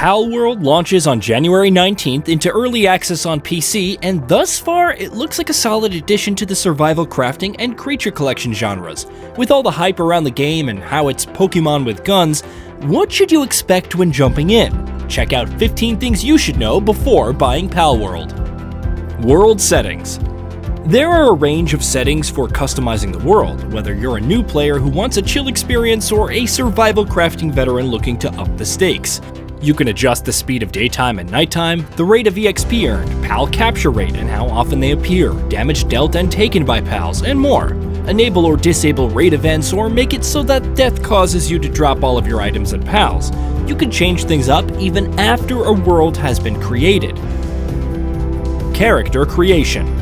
Palworld launches on January 19th into early access on PC, and thus far it looks like a solid addition to the survival crafting and creature collection genres. With all the hype around the game and how it's Pokemon with guns, what should you expect when jumping in? Check out 15 things you should know before buying Palworld. World settings. There are a range of settings for customizing the world, whether you're a new player who wants a chill experience or a survival crafting veteran looking to up the stakes. You can adjust the speed of daytime and nighttime, the rate of EXP earned, PAL capture rate and how often they appear, damage dealt and taken by PALs, and more. Enable or disable raid events or make it so that death causes you to drop all of your items and PALs. You can change things up even after a world has been created. Character creation.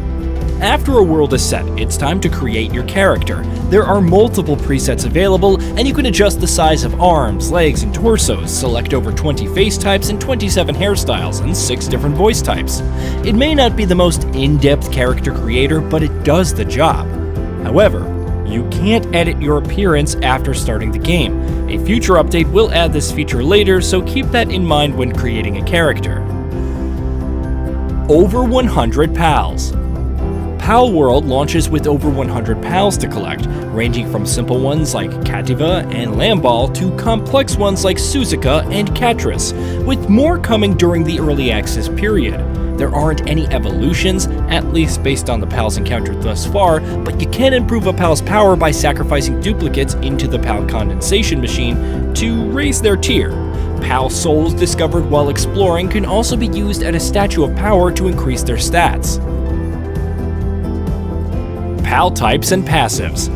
After a world is set, it's time to create your character. There are multiple presets available, and you can adjust the size of arms, legs, and torsos, select over 20 face types and 27 hairstyles, and 6 different voice types. It may not be the most in-depth character creator, but it does the job. However, you can't edit your appearance after starting the game. A future update will add this feature later, so keep that in mind when creating a character. Over 100 PALs. Palworld launches with over 100 PALs to collect, ranging from simple ones like Cativa and Lamball to complex ones like Suzuka and Catris, with more coming during the early access period. There aren't any evolutions, at least based on the PALs encountered thus far, but you can improve a PAL's power by sacrificing duplicates into the PAL condensation machine to raise their tier. PAL souls discovered while exploring can also be used at a statue of power to increase their stats. PAL types and passives.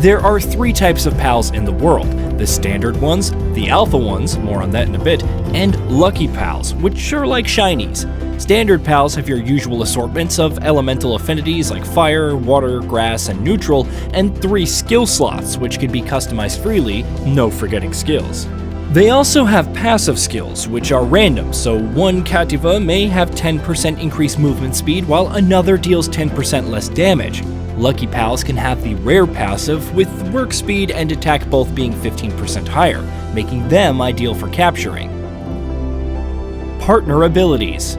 There are 3 types of PALs in the world: the standard ones, the alpha ones, more on that in a bit, and lucky PALs, which are like shinies. Standard PALs have your usual assortments of elemental affinities like fire, water, grass, and neutral, and 3 skill slots, which can be customized freely, no forgetting skills. They also have passive skills, which are random, so one Cativa may have 10% increased movement speed while another deals 10% less damage. Lucky PALs can have the rare passive, with work speed and attack both being 15% higher, making them ideal for capturing. Partner abilities.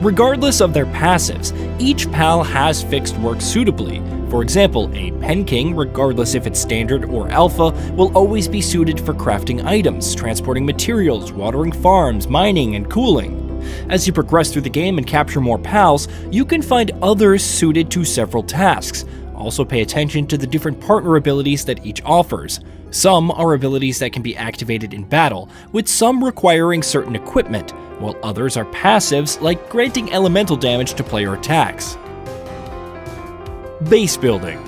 Regardless of their passives, each PAL has fixed work suitably. For example, a Pen King, regardless if it's standard or alpha, will always be suited for crafting items, transporting materials, watering farms, mining, and cooling. As you progress through the game and capture more PALs, you can find others suited to several tasks. Also pay attention to the different partner abilities that each offers. Some are abilities that can be activated in battle, with some requiring certain equipment, while others are passives like granting elemental damage to player attacks. Base building.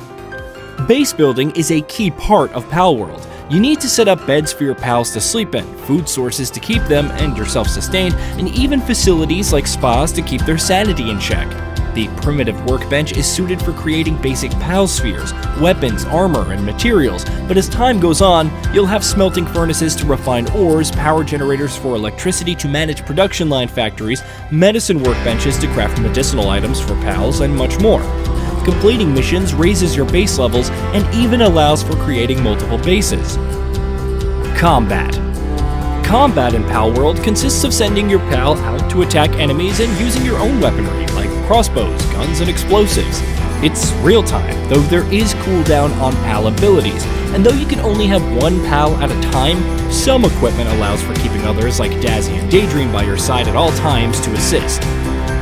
Base building is a key part of Palworld. You need to set up beds for your PALs to sleep in, food sources to keep them and yourself sustained, and even facilities like spas to keep their sanity in check. The primitive workbench is suited for creating basic PAL spheres, weapons, armor, and materials, but as time goes on, you'll have smelting furnaces to refine ores, power generators for electricity to manage production line factories, medicine workbenches to craft medicinal items for PALs, and much more. Completing missions raises your base levels and even allows for creating multiple bases. Combat. Combat in Palworld consists of sending your PAL out to attack enemies and using your own weaponry like crossbows, guns, and explosives. It's real time, though there is cooldown on PAL abilities, and though you can only have one PAL at a time, some equipment allows for keeping others like Dazzy and Daydream by your side at all times to assist.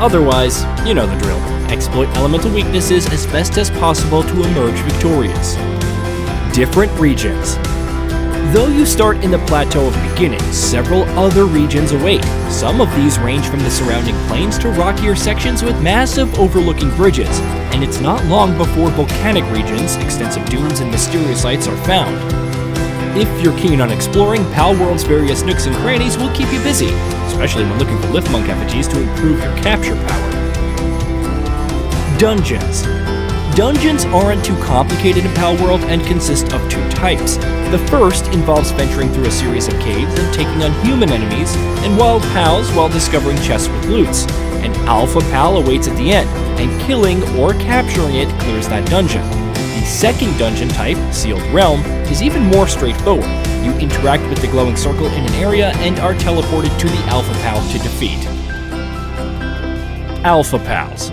Otherwise, you know the drill. Exploit elemental weaknesses as best as possible to emerge victorious. Different regions. Though you start in the Plateau of Beginnings, several other regions await. Some of these range from the surrounding plains to rockier sections with massive overlooking bridges, and it's not long before volcanic regions, extensive dunes, and mysterious sites are found. If you're keen on exploring, Palworld's various nooks and crannies will keep you busy, especially when looking for Liftmonk effigies to improve your capture power. Dungeons. Dungeons aren't too complicated in Palworld and consist of 2 types. The first involves venturing through a series of caves and taking on human enemies, and wild PALs while discovering chests with loots. An alpha PAL awaits at the end, and killing or capturing it clears that dungeon. The second dungeon type, Sealed Realm, is even more straightforward. You interact with the glowing circle in an area and are teleported to the Alpha Pal to defeat. Alpha Pals.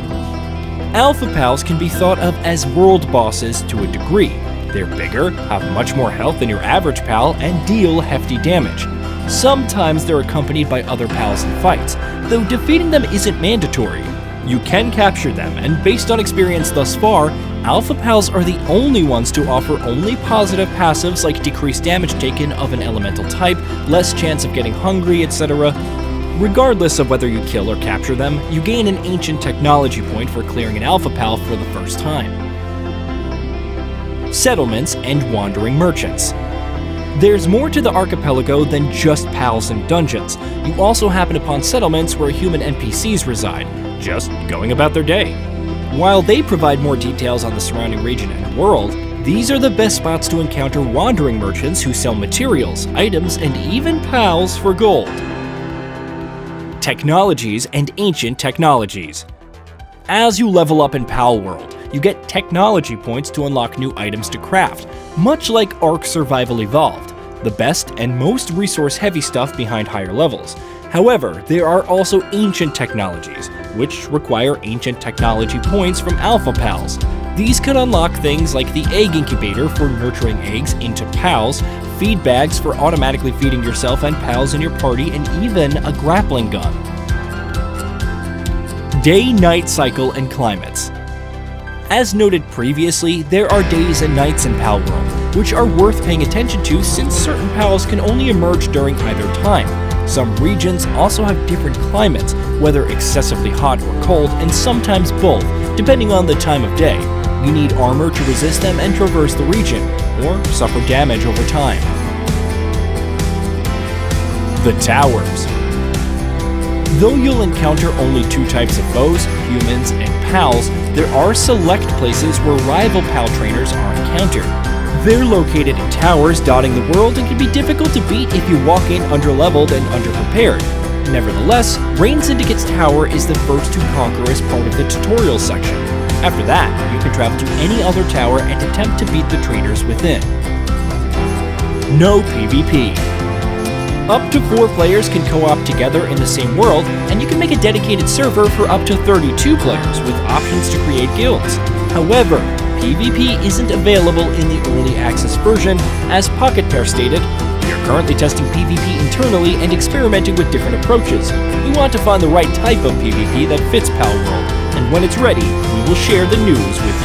Alpha Pals can be thought of as world bosses to a degree. They're bigger, have much more health than your average pal, and deal hefty damage. Sometimes they're accompanied by other pals in fights, though defeating them isn't mandatory. You can capture them, and based on experience thus far, Alpha Pals are the only ones to offer only positive passives like decreased damage taken of an elemental type, less chance of getting hungry, etc. Regardless of whether you kill or capture them, you gain an ancient technology point for clearing an Alpha Pal for the first time. Settlements and wandering merchants. There's more to the archipelago than just pals and dungeons. You also happen upon settlements where human NPCs reside, just going about their day. While they provide more details on the surrounding region and world, these are the best spots to encounter wandering merchants who sell materials, items, and even pals for gold. Technologies and ancient technologies. As you level up in Palworld, you get technology points to unlock new items to craft, much like Ark Survival Evolved, the best and most resource-heavy stuff behind higher levels. However, there are also ancient technologies, which require ancient technology points from Alpha Pals. These can unlock things like the egg incubator for nurturing eggs into pals, feed bags for automatically feeding yourself and pals in your party, and even a grappling gun. Day-night cycle and climates. As noted previously, there are days and nights in Palworld, which are worth paying attention to since certain pals can only emerge during either time. Some regions also have different climates, whether excessively hot or cold, and sometimes both, depending on the time of day. You need armor to resist them and traverse the region, or suffer damage over time. The Towers. Though you'll encounter only two types of foes, humans and pals, there are select places where rival pal trainers are encountered. They're located in towers dotting the world and can be difficult to beat if you walk in underleveled and underprepared. Nevertheless, Rain Syndicate's tower is the first to conquer as part of the tutorial section. After that, you can travel to any other tower and attempt to beat the trainers within. No PvP. Up to 4 players can co-op together in the same world, and you can make a dedicated server for up to 32 players with options to create guilds. However, PvP isn't available in the early access version, as Pocketpair stated, "We are currently testing PvP internally and experimenting with different approaches. We want to find the right type of PvP that fits Palworld, and when it's ready, we will share the news with you."